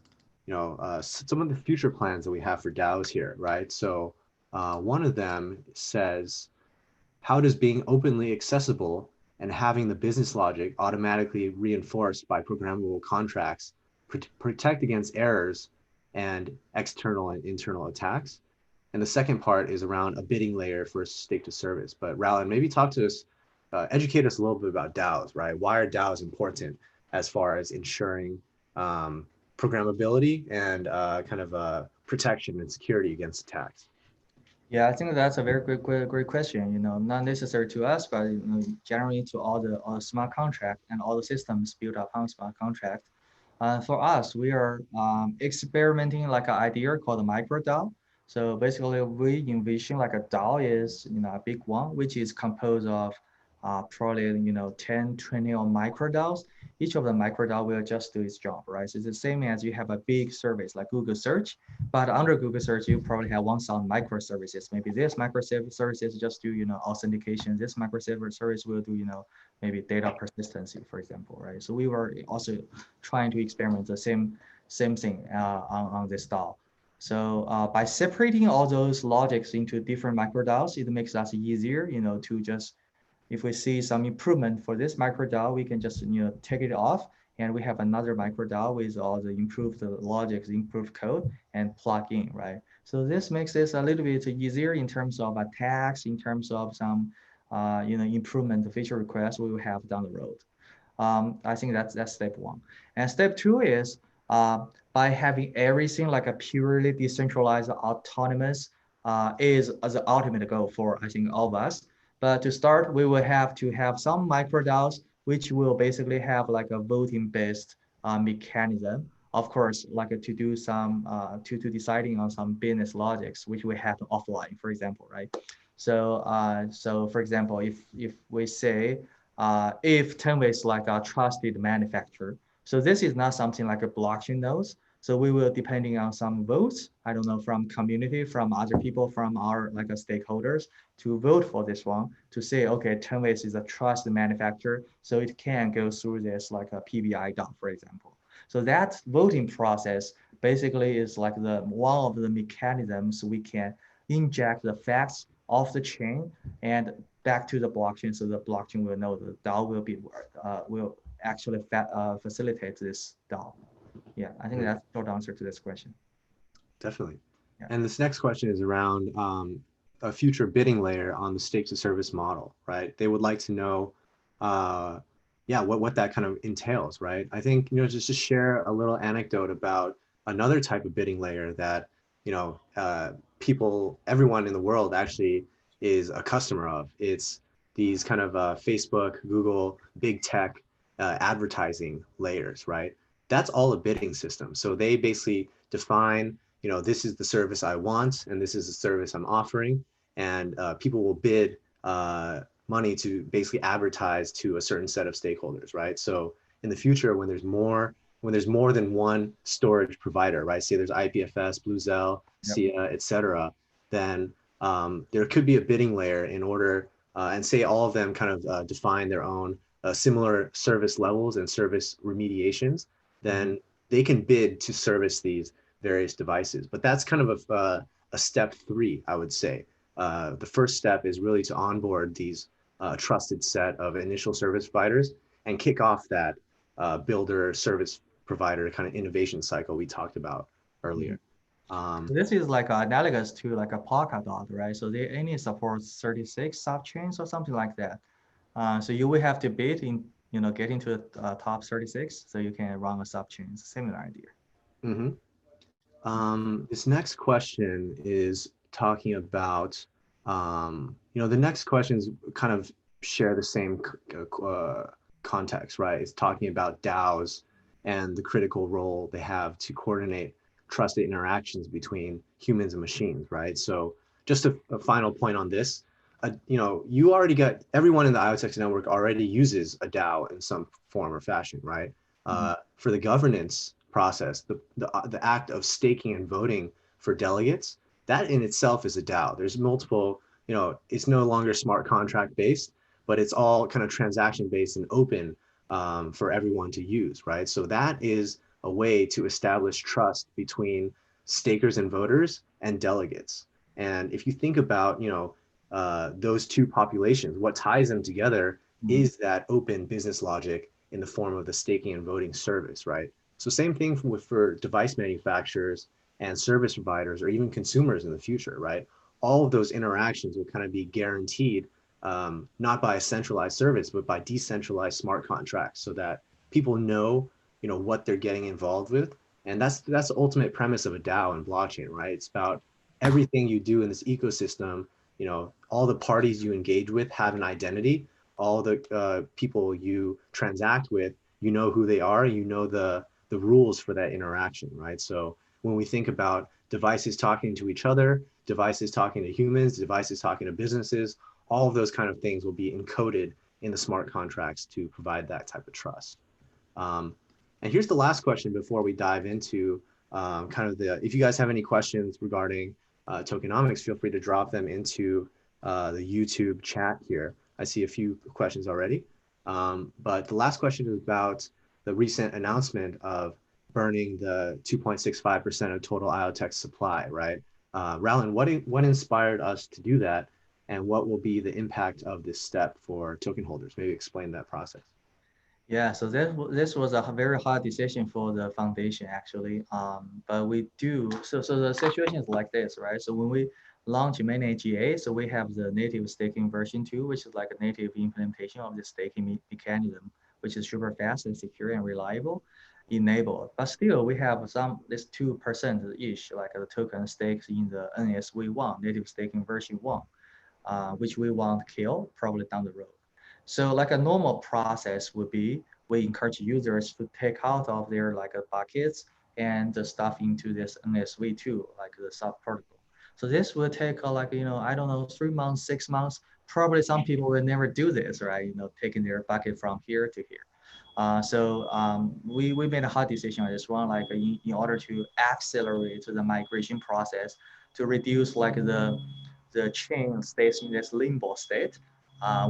of the future plans that we have for DAOs here, right? So one of them says, how does being openly accessible and having the business logic automatically reinforced by programmable contracts protect against errors and external and internal attacks? And the second part is around a bidding layer for stake to service. But Raullen, maybe talk to us, educate us a little bit about DAOs, right? Why are DAOs important as far as ensuring programmability and kind of protection and security against attacks? Yeah, I think that's a very great question. Not necessary to us, but generally to all the smart contract and all the systems built upon smart contract. For us, we are experimenting like an idea called a micro DAO. So basically, we envision like a DAO is a big one, which is composed of probably 10, 20 or micro DAOs. Each of the micro DAO will just do its job, right? So it's the same as you have a big service like Google Search, but under Google Search, you probably have 1,000 microservices. Maybe this microservices just do authentication. This microservice will do maybe data persistency, for example, right? So we were also trying to experiment the same thing on this DAO. So by separating all those logics into different micro DAOs, it makes us easier, to just if we see some improvement for this micro DAO, we can just take it off, and we have another micro DAO with all the improved logic, improved code, and plug in, right? So this makes this a little bit easier in terms of attacks, in terms of some improvement feature requests we will have down the road. I think that's step one. And step two is by having everything like a purely decentralized autonomous is the ultimate goal for, I think, all of us. But to start, we will have to have some micro DAOs, which will basically have like a voting based mechanism. Of course, like to do some to deciding on some business logics, which we have offline, for example, right? So for example, if we say if Tenway is like a trusted manufacturer, so this is not something like a blockchain knows. So we will depending on some votes, I don't know, from community, from other people, from our like stakeholders to vote for this one to say, okay, Tenways is a trusted manufacturer, so it can go through this like a PBI DAO, for example. So that voting process basically is like the one of the mechanisms we can inject the facts off the chain and back to the blockchain, so the blockchain will know the DAO will actually facilitate this DAO. Yeah, I think that's short answer to this question. Definitely. Yeah. And this next question is around a future bidding layer on the stake to service model, right? They would like to know, what that kind of entails, right? I think, just to share a little anecdote about another type of bidding layer that, everyone in the world actually is a customer of. It's these kind of Facebook, Google, big tech advertising layers, right? That's all a bidding system. So they basically define, this is the service I want, and this is the service I'm offering, and people will bid money to basically advertise to a certain set of stakeholders, right? So in the future, when there's more than one storage provider, right? Say there's IPFS, Bluzelle, SIA, et cetera, then there could be a bidding layer in order, and say all of them kind of define their own similar service levels and service remediations, then they can bid to service these various devices. But that's kind of a step three, I would say. The first step is really to onboard these trusted set of initial service providers and kick off that builder service provider kind of innovation cycle we talked about earlier. This is like analogous to like a Polkadot, right? So they only support 36 subchains or something like that. So you will have to bid in, get into the top 36 so you can run a subchain. It's a similar idea. This next question is talking about, the next questions kind of share the same context, right? It's talking about DAOs and the critical role they have to coordinate trusted interactions between humans and machines, right? So just a final point on this, you already got, everyone in the IoTeX network already uses a DAO in some form or fashion, right? For the governance process, the act of staking and voting for delegates, that in itself is a DAO. There's multiple, it's no longer smart contract based, but it's all kind of transaction based and open for everyone to use, right? So that is a way to establish trust between stakers and voters and delegates. And if you think about, those two populations, what ties them together is that open business logic in the form of the staking and voting service, right? So same thing for device manufacturers and service providers or even consumers in the future, right? All of those interactions will kind of be guaranteed, not by a centralized service, but by decentralized smart contracts so that people know, what they're getting involved with. And that's the ultimate premise of a DAO and blockchain, right? It's about everything you do in this ecosystem, all the parties you engage with have an identity. All the people you transact with, who they are, the rules for that interaction, right? So when we think about devices talking to each other, devices talking to humans, devices talking to businesses, all of those kind of things will be encoded in the smart contracts to provide that type of trust. And here's the last question before we dive into kind of if you guys have any questions regarding tokenomics, feel free to drop them into the YouTube chat here. I see a few questions already. But the last question is about the recent announcement of burning the 2.65% of total IoTeX supply, right? Raullen, what inspired us to do that? and what will be the impact of this step for token holders? Maybe explain that process. Yeah, so this was a very hard decision for the foundation actually. But we do so the situation is like this, right? So when we launch mainnet GA, so we have the native staking version 2, which is like a native implementation of the staking mechanism, which is super fast and secure and reliable, enabled. But still, we have this 2% ish, like the token stakes in the NSV1 native staking version 1, which we want to kill probably down the road. So like a normal process would be, we encourage users to take out of their like buckets and the stuff into this NSV2, like the sub protocol. So this will take like, I don't know, 3 months, 6 months. Probably some people will never do this, right? Taking their bucket from here to here. We made a hard decision on this one, like in order to accelerate the migration process to reduce like the chain stays in this limbo state.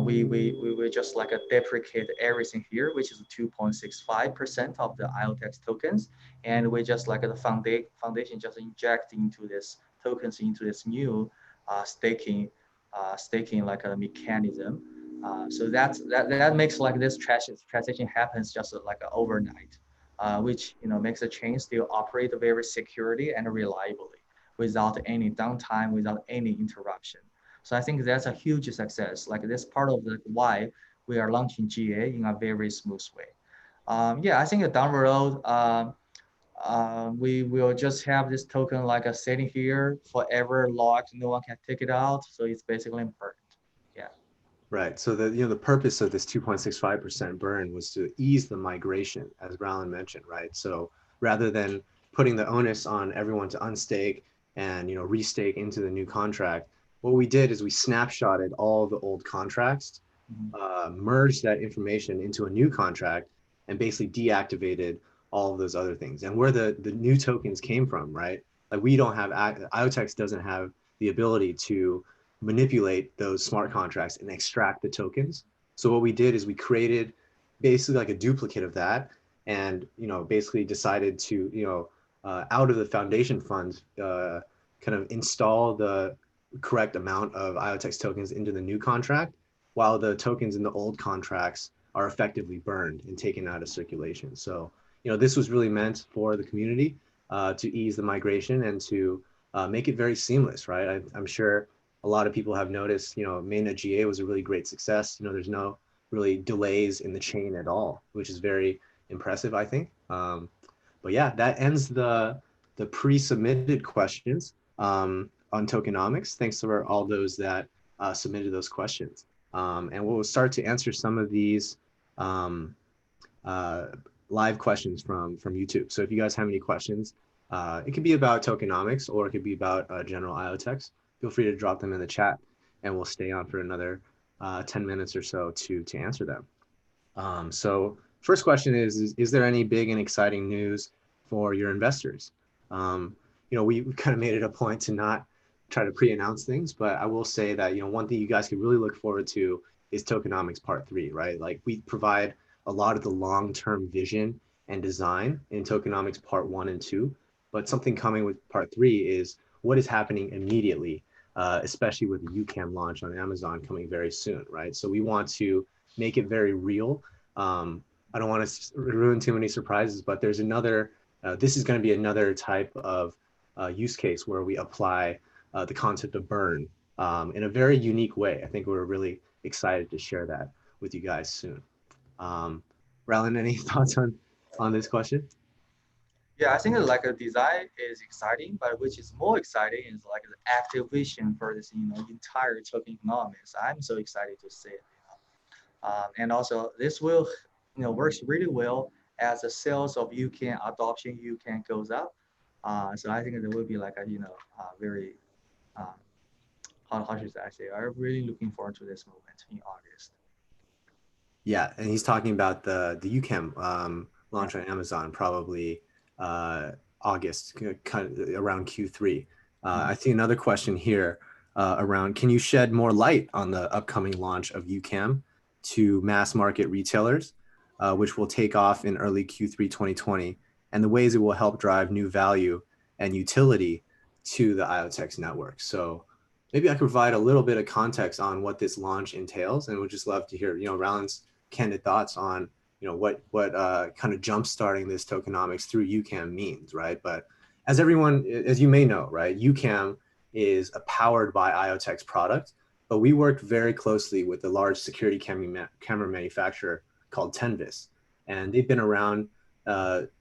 We will just like deprecate everything here, which is 2.65% of the IoTeX tokens, and we just like the foundation just inject into this tokens into this new staking like a mechanism. So that makes like this transition happens just like overnight, which makes the chain still operate very securely and reliably without any downtime, without any interruption. So I think that's a huge success. Like this part of the why we are launching GA in a very smooth way. Yeah, I think down the road, we will just have this token like a sitting here forever locked. No one can take it out. So it's basically burned. Yeah. Right. So the purpose of this 2.65% burn was to ease the migration, as Raullen mentioned, right? So rather than putting the onus on everyone to unstake and restake into the new contract, what we did is we snapshotted all the old contracts, merged that information into a new contract, and basically deactivated all of those other things. And where the new tokens came from, right? Like we don't have, IoTeX doesn't have the ability to manipulate those smart contracts and extract the tokens. So what we did is we created basically like a duplicate of that, and basically decided to out of the foundation funds kind of install the correct amount of IoTeX tokens into the new contract, while the tokens in the old contracts are effectively burned and taken out of circulation. So this was really meant for the community to ease the migration and to make it very seamless, right? I'm sure a lot of people have noticed, mainnet GA was a really great success. There's no really delays in the chain at all, which is very impressive, I think. But yeah, that ends the pre-submitted questions on tokenomics. Thanks to all those that submitted those questions. And we'll start to answer some of these live questions from YouTube. So if you guys have any questions, it could be about tokenomics or it could be about general IoTeX. Feel free to drop them in the chat, and we'll stay on for another 10 minutes or so to answer them. So first question is there any big and exciting news for your investors? We kind of made it a point to not try to pre-announce things, but I will say that, one thing you guys can really look forward to is tokenomics part 3, right? Like we provide a lot of the long-term vision and design in tokenomics part 1 and 2, but something coming with part 3 is what is happening immediately, especially with the uCam launch on Amazon coming very soon, right? So we want to make it very real. I don't want to ruin too many surprises, but there's another, this is going to be another type of use case where we apply the concept of burn in a very unique way. I think we're really excited to share that with you guys soon. Raullen, any thoughts on this question? Yeah, I think like a design is exciting, but which is more exciting is like the activation for this, entire tokenomics. I'm so excited to see it. And also this will, works really well as the sales of uCam adoption uCam goes up. So I think there will be like a, very, how should I say? I'm really looking forward to this moment in August. Yeah, and he's talking about the uCam launch on Amazon, probably August, kind of around Q3. I see another question here around, can you shed more light on the upcoming launch of uCam to mass market retailers, which will take off in early Q3 2020, and the ways it will help drive new value and utility to the IoTeX network? So maybe I could provide a little bit of context on what this launch entails, and would just love to hear, Raullen's candid thoughts on, what kind of jump starting this tokenomics through uCam means, right? But as everyone, as you may know, right, uCam is a powered by IoTeX product, but we worked very closely with a large security camera manufacturer called Tenvis, and they've been around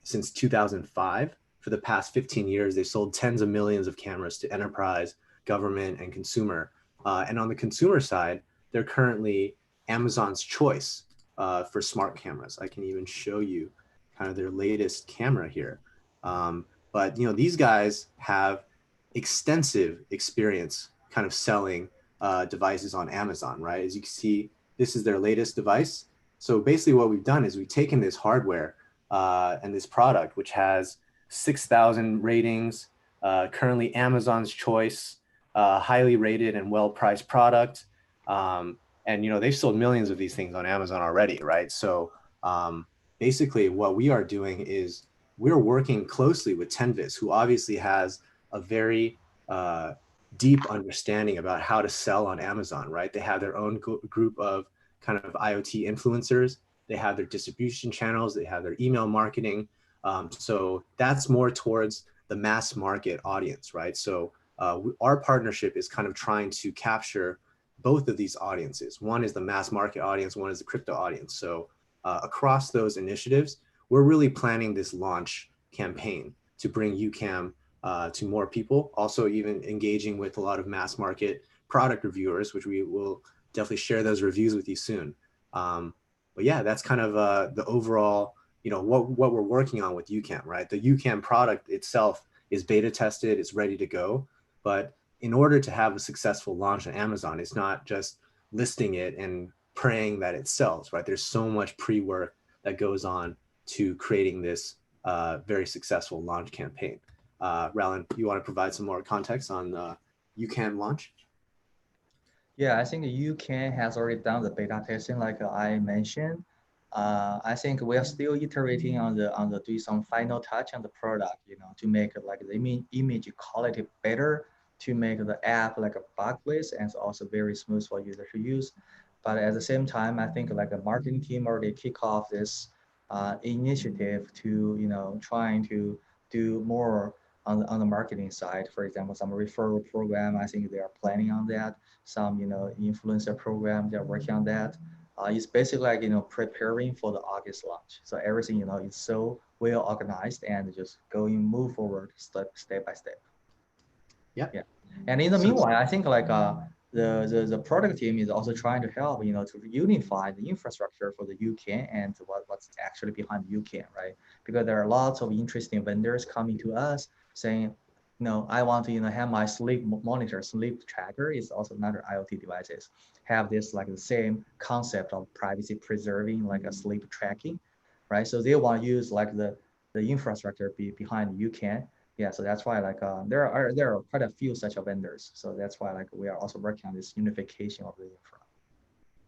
since 2005. For the past 15 years, they've sold tens of millions of cameras to enterprise, government, and consumer. And on the consumer side, they're currently Amazon's choice for smart cameras. I can even show you kind of their latest camera here. But these guys have extensive experience kind of selling devices on Amazon, right? As you can see, this is their latest device. So basically what we've done is we've taken this hardware and this product, which has 6,000 ratings, currently Amazon's choice, highly rated and well-priced product. And they've sold millions of these things on Amazon already, right? So basically what we are doing is we're working closely with Tenvis, who obviously has a very deep understanding about how to sell on Amazon, right? They have their own group of kind of IoT influencers. They have their distribution channels. They have their email marketing. So that's more towards the mass market audience, right? So our partnership is kind of trying to capture both of these audiences. One is the mass market audience, one is the crypto audience. So across those initiatives, we're really planning this launch campaign to bring uCam to more people, also even engaging with a lot of mass market product reviewers, which we will definitely share those reviews with you soon. But yeah, that's kind of the overall, what we're working on with uCam, right? The uCam product itself is beta tested, it's ready to go. But in order to have a successful launch on Amazon, it's not just listing it and praying that it sells, right? There's so much pre-work that goes on to creating this very successful launch campaign. Raullen, you want to provide some more context on the uCam launch? Yeah, I think uCam has already done the beta testing, like I mentioned. I think we are still iterating on the doing some final touch on the product, to make like the image quality better, to make the app like a bugless and also very smooth for user to use. But at the same time, I think like a marketing team already kick off this initiative to trying to do more on the marketing side. For example, some referral program. I think they are planning on that. Some influencer program, they're working on that. It's basically like preparing for the August launch. So everything is so well organized and just move forward step by step. Yeah. Yeah. And in the meanwhile, I think like the product team is also trying to help to unify the infrastructure for the uCam and what's actually behind the uCam, right? Because there are lots of interesting vendors coming to us saying, I want to have my sleep monitor, sleep tracker is also another IoT devices have this like the same concept of privacy preserving, like a sleep tracking, right? So they want to use like the infrastructure behind uCam. Yeah, so that's why like there are quite a few such vendors. So that's why like we are also working on this unification of the infra.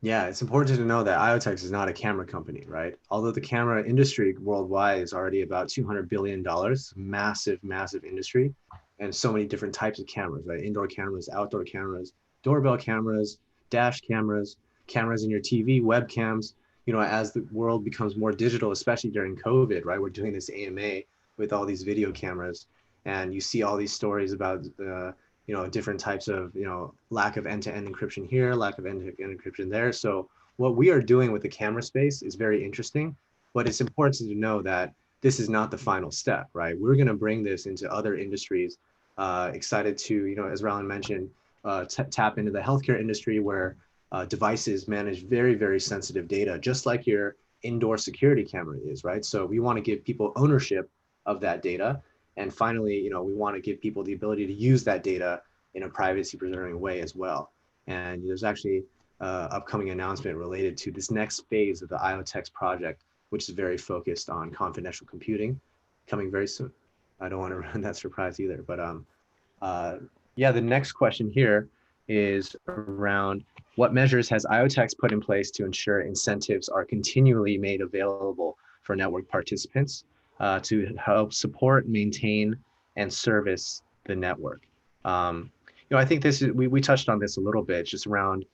Yeah, it's important to know that IoTeX is not a camera company, right? Although the camera industry worldwide is already about $200 billion, massive, massive industry, and so many different types of cameras, right? Indoor cameras, outdoor cameras, doorbell cameras, dash cameras, cameras in your TV, webcams. As the world becomes more digital, especially during COVID, right? We're doing this AMA with all these video cameras, and you see all these stories about the different types of, lack of end-to-end encryption here, lack of end-to-end encryption there. So what we are doing with the camera space is very interesting, but it's important to know that this is not the final step, right? We're going to bring this into other industries. Excited to, as Raullen mentioned, tap into the healthcare industry where devices manage very, very sensitive data, just like your indoor security camera is, right? So we want to give people ownership of that data. And finally, we want to give people the ability to use that data in a privacy preserving way as well. And there's actually upcoming announcement related to this next phase of the IoTeX project, which is very focused on confidential computing, coming very soon. I don't want to ruin that surprise either, but yeah, the next question here is around what measures has IoTeX put in place to ensure incentives are continually made available for network participants to help support, maintain, and service the network. I think this is, we touched on this a little bit, just around,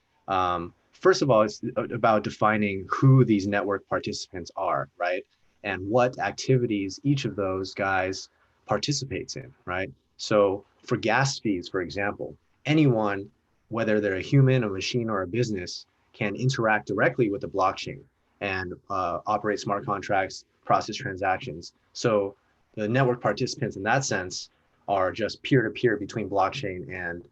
first of all, it's about defining who these network participants are, right? And what activities each of those guys participates in, right? So for gas fees, for example, anyone, whether they're a human, a machine, or a business, can interact directly with the blockchain and operate smart contracts, process transactions. So the network participants in that sense are just peer-to-peer between blockchain and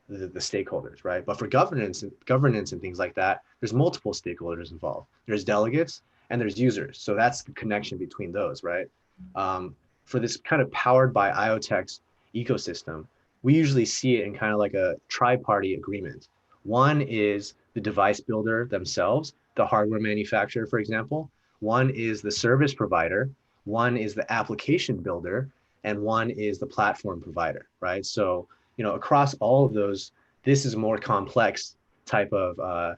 the stakeholders, right? But for governance and things like that, there's multiple stakeholders involved. There's delegates and there's users. So that's the connection between those, right? For this kind of powered by IoTeX ecosystem, we usually see it in kind of like a tri-party agreement. One is the device builder themselves, the hardware manufacturer, for example. One is the service provider. One is the application builder, and one is the platform provider, right? So, across all of those, this is a more complex type of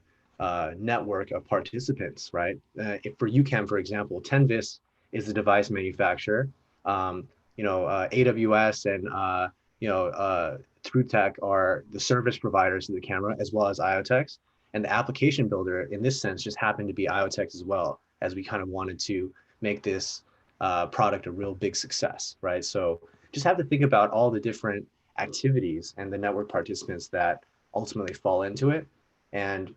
network of participants, right? If for uCam, for example, Tenvis is the device manufacturer. AWS and TrueTech are the service providers to the camera, as well as IoTeX. And the application builder, in this sense, just happened to be IoTeX as well, as we kind of wanted to make this product a real big success, right? So just have to think about all the different activities and the network participants that ultimately fall into it, and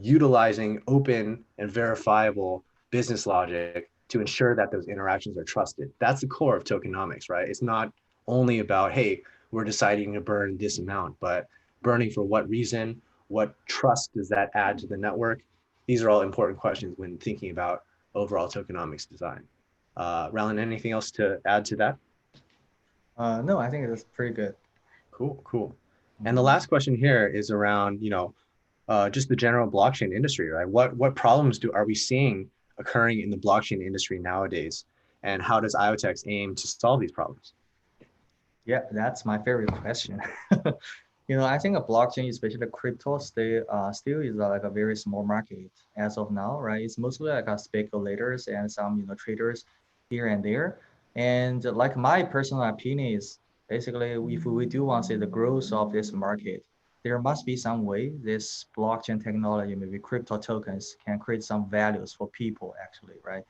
utilizing open and verifiable business logic to ensure that those interactions are trusted. That's the core of tokenomics, right? It's not only about, hey, we're deciding to burn this amount, but burning for what reason? What trust does that add to the network? These are all important questions when thinking about overall tokenomics design. Raullen, anything else to add to that? No, I think that's pretty good. Cool, cool. And the last question here is around, just the general blockchain industry, right? What problems are we seeing occurring in the blockchain industry nowadays, and how does IoTeX aim to solve these problems? Yeah, that's my favorite question. I think a blockchain, especially crypto, still is like a very small market as of now, right? It's mostly like a speculators and some traders here and there. And like my personal opinion is basically, if we do want to see the growth of this market, there must be some way this blockchain technology, maybe crypto tokens, can create some values for people actually, right?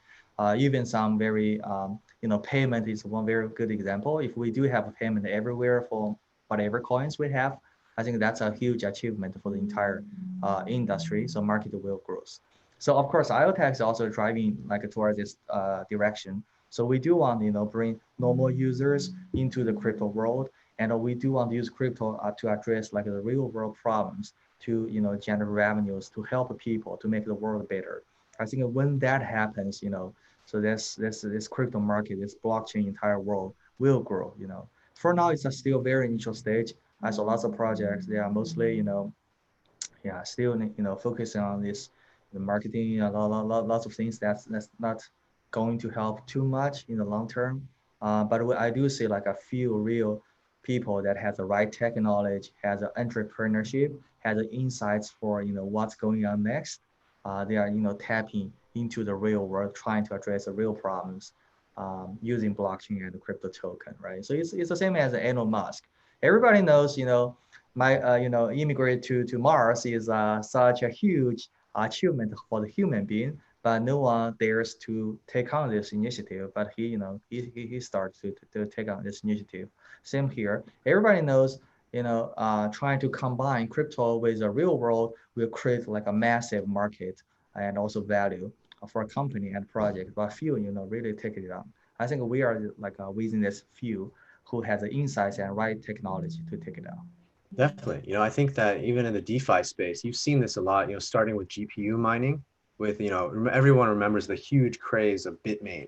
Even some very payment is one very good example. If we do have a payment everywhere for whatever coins we have, I think that's a huge achievement for the entire industry. So market will grow. So of course, IoTeX is also driving like towards this direction. So we do want bring normal users into the crypto world, and we do want to use crypto to address like the real world problems, to generate revenues, to help people to make the world better. I think when that happens, so this crypto market, this blockchain entire world will grow. For now, it's a still very initial stage. I saw lots of projects. They are mostly, yeah, still, focusing on this, the marketing, lots of things that's not going to help too much in the long term. But I do see like a few real people that has the right tech knowledge, has an entrepreneurship, has the insights for, what's going on next. They are, tapping into the real world, trying to address the real problems using blockchain and the crypto token, right? So it's the same as Elon Musk. Everybody knows, my immigrate to Mars is such a huge achievement for the human being, but no one dares to take on this initiative. But he starts to take on this initiative. Same here. Everybody knows, trying to combine crypto with the real world will create like a massive market and also value for a company and project. But few, really take it on. I think we are like within this few who has the insights and right technology to take it on. Definitely. I think that even in the DeFi space, you've seen this a lot, starting with GPU mining with, everyone remembers the huge craze of Bitmain,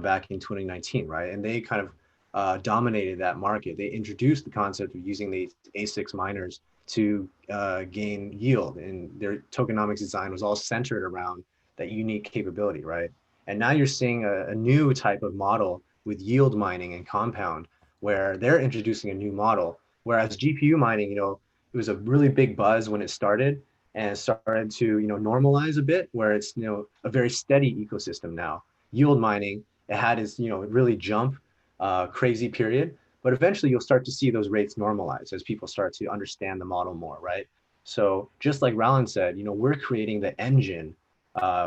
back in 2019, right? And they kind of dominated that market. They introduced the concept of using these ASICs miners to gain yield, and their tokenomics design was all centered around that unique capability, right? And now you're seeing a new type of model with yield mining and compound, where they're introducing a new model. Whereas GPU mining, it was a really big buzz when it started, and it started to, normalize a bit, where it's, a very steady ecosystem now. Yield mining, it had its, really jump crazy period, but eventually you'll start to see those rates normalize as people start to understand the model more, right? So just like Raullen said, we're creating the engine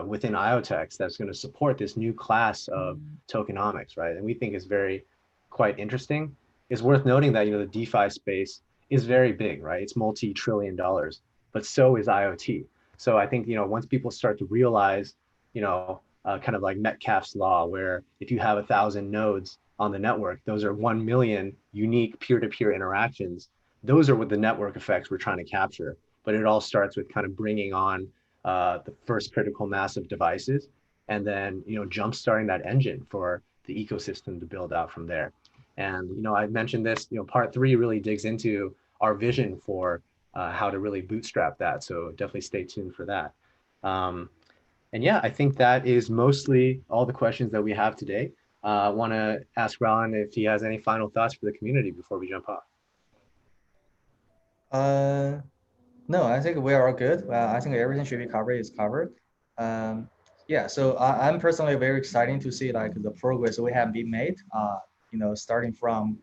within IoTeX that's going to support this new class of tokenomics, right? And we think is very quite interesting. It's worth noting that the DeFi space is very big, right? It's multi-trillion dollars, but so is IoT. So I think once people start to realize, kind of like Metcalfe's law, where if you have 1,000 nodes on the network, those are 1 million unique peer-to-peer interactions. Those are what the network effects we're trying to capture. But it all starts with kind of bringing on the first critical mass of devices, and then jump starting that engine for the ecosystem to build out from there. And I mentioned this. Part 3 really digs into our vision for how to really bootstrap that. So definitely stay tuned for that. And yeah, I think that is mostly all the questions that we have today. I want to ask Raullen if he has any final thoughts for the community before we jump off. No, I think we are good. I think everything should be covered is covered. Um, yeah, so I'm personally very excited to see like the progress we have been made. Starting from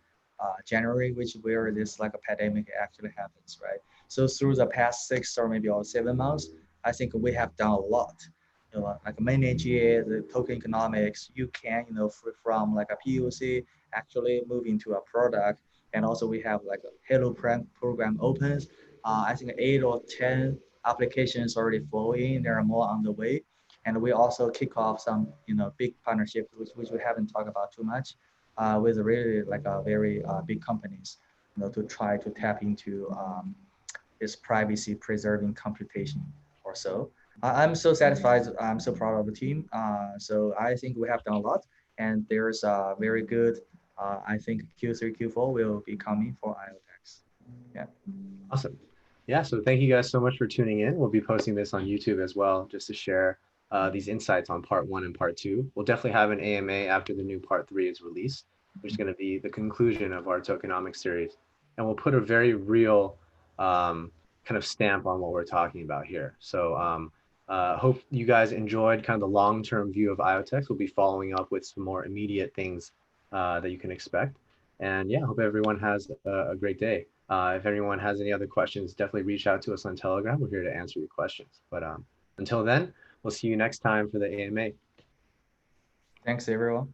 January, which where this like a pandemic actually happens, right? So through the past 6 or maybe 7 months, I think we have done a lot. Like managing the token economics, you can from like a POC actually move into a product, and also we have like a Hello program opens. I think 8 or 10 applications already flowing. There are more on the way, and we also kick off some big partnerships, which we haven't talked about too much, with really like a very big companies, to try to tap into this privacy preserving computation or so. I'm so satisfied. I'm so proud of the team. So I think we have done a lot, and there's a very good. I think Q3, Q4 will be coming for IoTeX. Yeah. Awesome. Yeah, so thank you guys so much for tuning in. We'll be posting this on YouTube as well, just to share these insights on part 1 and part 2. We'll definitely have an AMA after the new part 3 is released, which is going to be the conclusion of our tokenomics series. And we'll put a very real kind of stamp on what we're talking about here. So hope you guys enjoyed kind of the long-term view of IoTeX. We'll be following up with some more immediate things that you can expect. And yeah, hope everyone has a great day. If anyone has any other questions, definitely reach out to us on Telegram. We're here to answer your questions. But until then, we'll see you next time for the AMA. Thanks, everyone.